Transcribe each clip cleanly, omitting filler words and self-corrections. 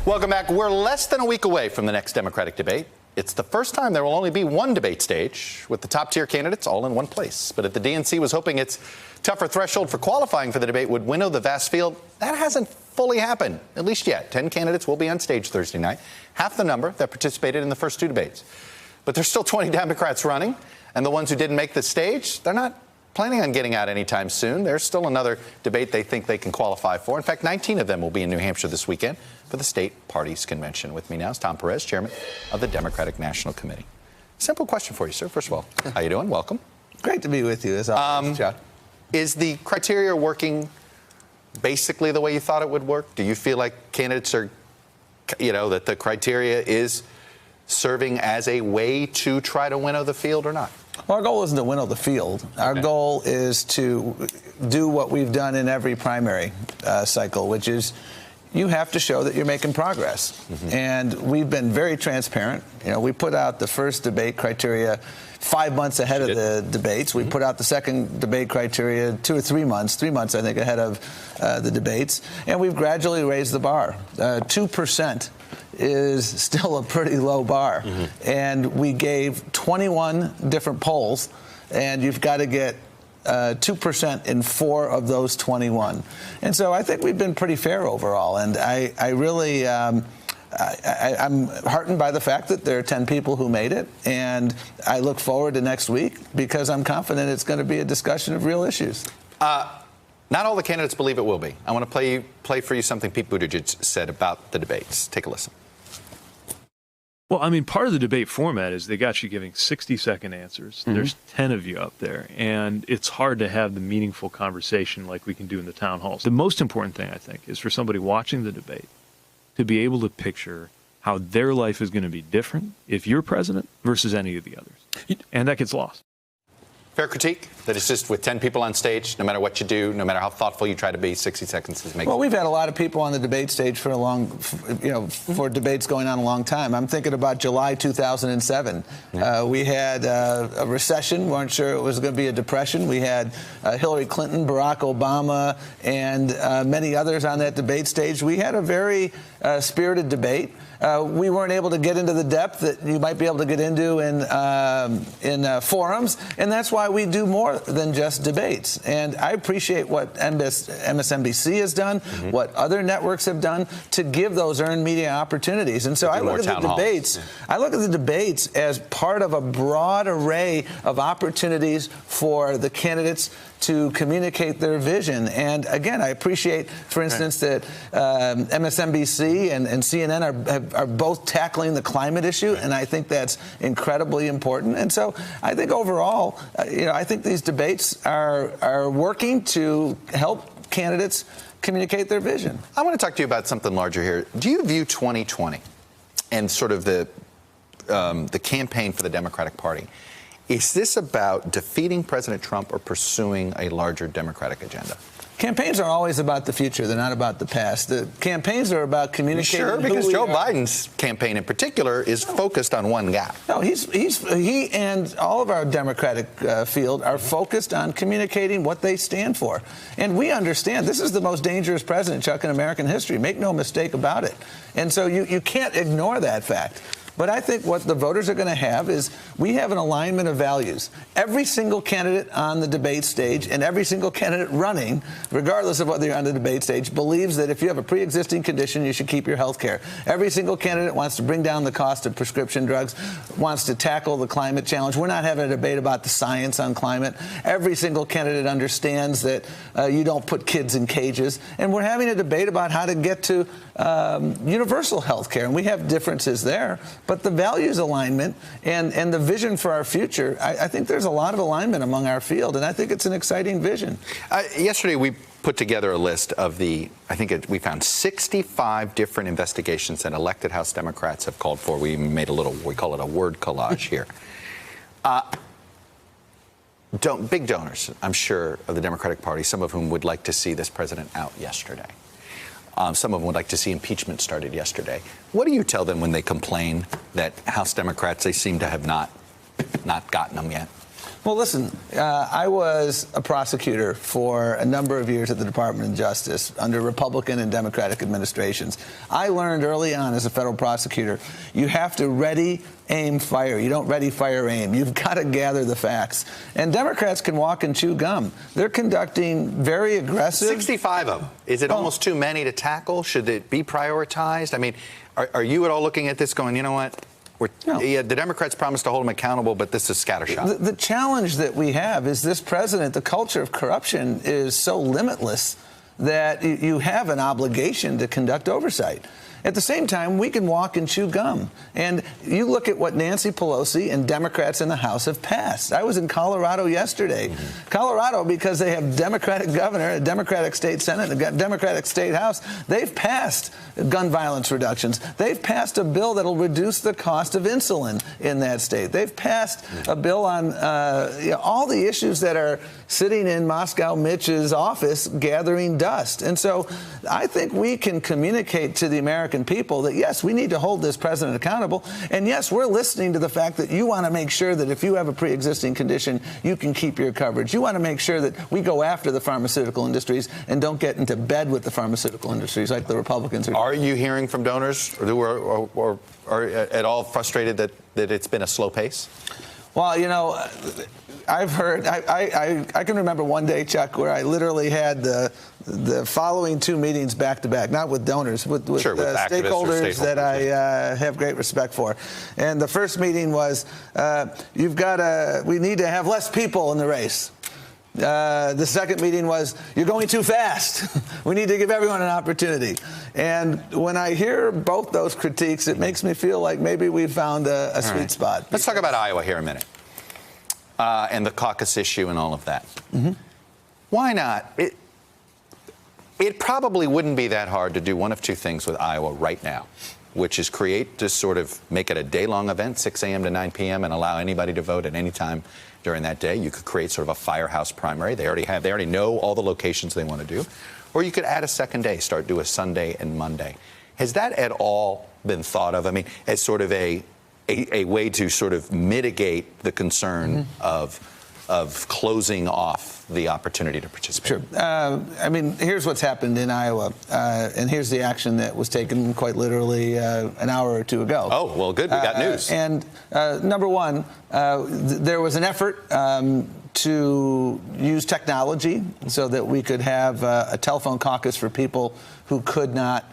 Welcome back. We're less than a week away from the next Democratic debate. It's the first time there will only be one debate stage with the top-tier candidates all in one place. But if the DNC was hoping its tougher threshold for qualifying for the debate would winnow the vast field, that hasn't fully happened, at least yet. 10 candidates will be on stage Thursday night, half the number that participated in the first two debates. But there's still 20 Democrats running, and the ones who didn't make the stage, they're not planning on getting out anytime soon. There's still another debate they think they can qualify for. In fact, 19 of them will be in New Hampshire this weekend for the state parties convention. With me now is Tom Perez, chairman of the Democratic National Committee. Simple question for you, sir. First of all, how you doing? Welcome. Great to be with you, as always, John. Is the criteria working basically the way you thought it would work? Do you feel like candidates are, that the criteria is serving as a way to try to winnow the field or not? Well, our goal isn't to winnow the field. Our goal is to do what we've done in every primary cycle, which is you have to show that you're making progress. And we've been very transparent. We put out the first debate criteria 5 months ahead of the debates. We put out the second debate criteria 2 or 3 months, 3 months, I think, ahead of the debates. And we've gradually raised the bar. 2% is still a pretty low bar. And we gave 21 different polls, and you've got to get 2% in 4 of those 21. And so I think we've been pretty fair overall. And I really, I'm heartened by the fact that there are 10 people who made it. And I look forward to next week because I'm confident it's going to be a discussion of real issues. Not all the candidates believe it will be. I want to play for you something Pete Buttigieg said about the debates. Take a listen. Well, I mean, part of the debate format is they got you giving 60-second answers. There's 10 of you up there, and it's hard to have the meaningful conversation like we can do in the town halls. The most important thing, I think, is for somebody watching the debate to be able to picture how their life is going to be different if you're president versus any of the others. And that gets lost. Fair critique that it's just with 10 people on stage, no matter what you do, no matter how thoughtful you try to be, 60 seconds is making. Well, we've had a lot of people on the debate stage for for debates going on a long time. I'm thinking about July 2007. We had a recession. Weren't sure it was going to be a depression. We had Hillary Clinton, Barack Obama, and many others on that debate stage. We had a very spirited debate. We weren't able to get into the depth that you might be able to get into in forums, and that's why we do more than just debates. And I appreciate what MSNBC has done, what other networks have done to give those earned media opportunities. And so I look at the debates. I look at the debates as part of a broad array of opportunities for the candidates to communicate their vision. And again, I appreciate, for instance, that MSNBC and CNN are both tackling the climate issue, and I think that's incredibly important. And so I think overall, I think these debates are working to help candidates communicate their vision. I want to talk to you about something larger here. Do you view 2020 and sort of the campaign for the Democratic Party? Is this about defeating President Trump or pursuing a larger Democratic agenda? Campaigns are always about the future. They're not about the past. The campaigns are about communicating. Sure, because Joe Biden's campaign in particular is focused on one gap. No, he and all of our Democratic field are focused on communicating what they stand for. And we understand this is the most dangerous president, Chuck, in American history. Make no mistake about it. And so you can't ignore that fact. But I think what the voters are going to have is we have an alignment of values. Every single candidate on the debate stage and every single candidate running, regardless of whether you're on the debate stage, believes that if you have a pre-existing condition, you should keep your health care. Every single candidate wants to bring down the cost of prescription drugs, wants to tackle the climate challenge. We're not having a debate about the science on climate. Every single candidate understands that you don't put kids in cages. And we're having a debate about how to get to universal health care. And we have differences there. But the values alignment and the vision for our future, I think there's a lot of alignment among our field, and I think it's an exciting vision. Yesterday, we put together a list of we found 65 different investigations that elected House Democrats have called for. We made we call it a word collage here. Big donors, I'm sure, of the Democratic Party, some of whom would like to see this president out yesterday. Some of them would like to see impeachment started yesterday. What do you tell them when they complain that House Democrats, they seem to have not gotten them yet? Well, listen, I was a prosecutor for a number of years at the Department of Justice under Republican and Democratic administrations. I learned early on as a federal prosecutor, you have to ready, aim, fire. You don't ready, fire, aim. You've got to gather the facts. And Democrats can walk and chew gum. They're conducting very aggressive... 65 of them. Is it almost too many to tackle? Should it be prioritized? I mean, are you at all looking at this going, you know what? No. Yeah, the Democrats promised to hold him accountable, but this is scattershot. The challenge that we have is this president, the culture of corruption is so limitless that you have an obligation to conduct oversight. At the same time, we can walk and chew gum. And you look at what Nancy Pelosi and Democrats in the House have passed. I was in Colorado yesterday. Mm-hmm. Colorado, because they have Democratic governor, a Democratic state Senate, a Democratic state House, they've passed gun violence reductions. They've passed a bill that'll reduce the cost of insulin in that state. They've passed a bill on all the issues that are sitting in Moscow Mitch's office gathering dust. And so I think we can communicate to the American people that, yes, we need to hold this president accountable. And yes, we're listening to the fact that you want to make sure that if you have a pre-existing condition, you can keep your coverage. You want to make sure that we go after the pharmaceutical industries and don't get into bed with the pharmaceutical industries like the Republicans are. Are you hearing from donors who are at all frustrated that it's been a slow pace? Well, you know, I've heard, I can remember one day, Chuck, where I literally had the following two meetings back to back, not with donors, with stakeholders that I have great respect for. And the first meeting was, we need to have less people in the race. The second meeting was, you're going too fast. We need to give everyone an opportunity. And when I hear both those critiques, it makes me feel like maybe we found a sweet spot. Let's talk about Iowa here a minute. And the caucus issue and all of that. Mm-hmm. Why not? It probably wouldn't be that hard to do one of two things with Iowa right now, which is make it a day-long event, 6 a.m. to 9 p.m., and allow anybody to vote at any time during that day. You could create sort of a firehouse primary. They already know all the locations they want to do. Or you could add a second day, do a Sunday and Monday. Has that at all been thought of? I mean, as sort of a way to sort of mitigate the concern of closing off the opportunity to participate? Sure. I mean, here's what's happened in Iowa, and here's the action that was taken quite literally an hour or two ago. Oh, well, good. We got news. And number one, there was an effort to use technology so that we could have a telephone caucus for people who could not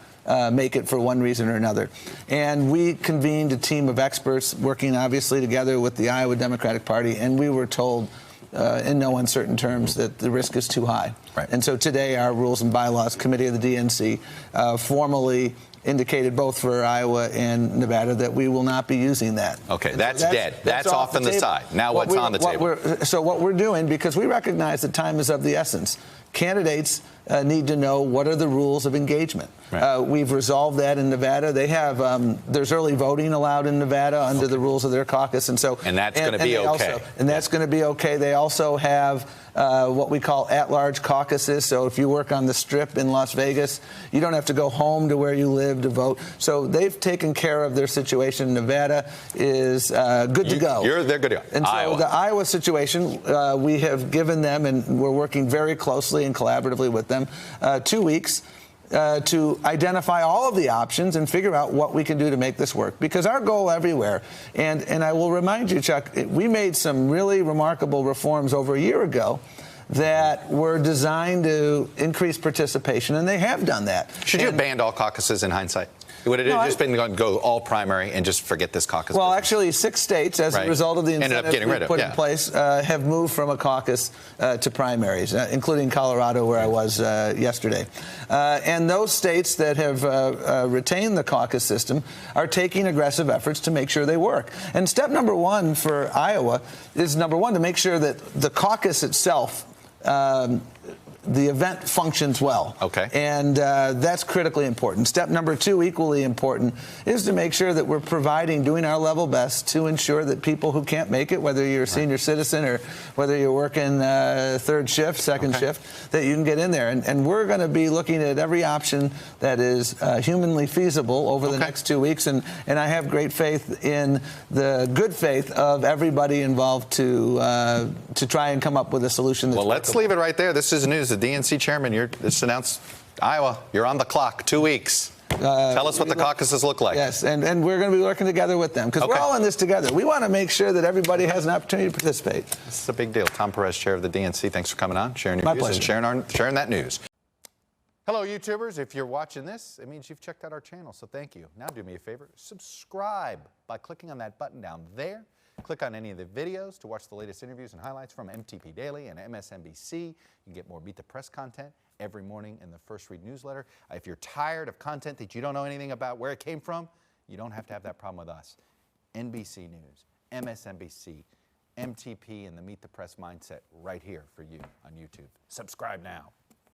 make it for one reason or another. And we convened a team of experts working obviously together with the Iowa Democratic Party, and we were told in no uncertain terms that the risk is too high. Right. And so today our Rules and Bylaws Committee of the DNC formally indicated both for Iowa and Nevada that we will not be using that. Okay, that's dead. That's off on the side. Now what's on the table? So what we're doing, because we recognize that time is of the essence, candidates need to know what are the rules of engagement. Right. We've resolved that in Nevada. They have there's early voting allowed in Nevada under the rules of their caucus, and that's going to be okay. That's going to be okay. They also have what we call at-large caucuses. So if you work on the Strip in Las Vegas, you don't have to go home to where you live to vote. So they've taken care of their situation. Nevada is good to go. They're good to go. And so the Iowa situation, we have given them, and we're working very closely and collaboratively with them, 2 weeks to identify all of the options and figure out what we can do to make this work. Because our goal everywhere, and I will remind you, Chuck, we made some really remarkable reforms over a year ago that were designed to increase participation, and they have done that. Should you have banned all caucuses in hindsight? Would it have just been going to go all primary and just forget this caucus? Well, business? Actually, 6 states, as a result of the incentives we put in place, have moved from a caucus to primaries, including Colorado, where I was yesterday. And those states that have retained the caucus system are taking aggressive efforts to make sure they work. And step number one for Iowa is, number one, to make sure that the caucus itself the event functions well. Okay. And that's critically important. Step number 2, equally important, is to make sure that we're doing our level best to ensure that people who can't make it, whether you're a senior citizen or whether you're working third shift, second shift, that you can get in there. And we're going to be looking at every option that is humanly feasible over the next 2 weeks. And I have great faith in the good faith of everybody involved to try and come up with a solution that's Well, let's leave it right there. This is news. The DNC chairman, just announced Iowa. You're on the clock. 2 weeks. Tell us what the caucuses look like. Yes, and we're going to be working together with them because we're all in this together. We want to make sure that everybody has an opportunity to participate. This is a big deal. Tom Perez, chair of the DNC. Thanks for coming on, sharing your My views pleasure. and sharing that news. Hello, YouTubers. If you're watching this, it means you've checked out our channel, so thank you. Now do me a favor. Subscribe by clicking on that button down there. Click on any of the videos to watch the latest interviews and highlights from MTP Daily and MSNBC. You can get more Beat the Press content every morning in the First Read newsletter. If you're tired of content that you don't know anything about where it came from, you don't have to have that problem with us. NBC News, MSNBC, MTP, and the Meet the Press mindset right here for you on YouTube. Subscribe now.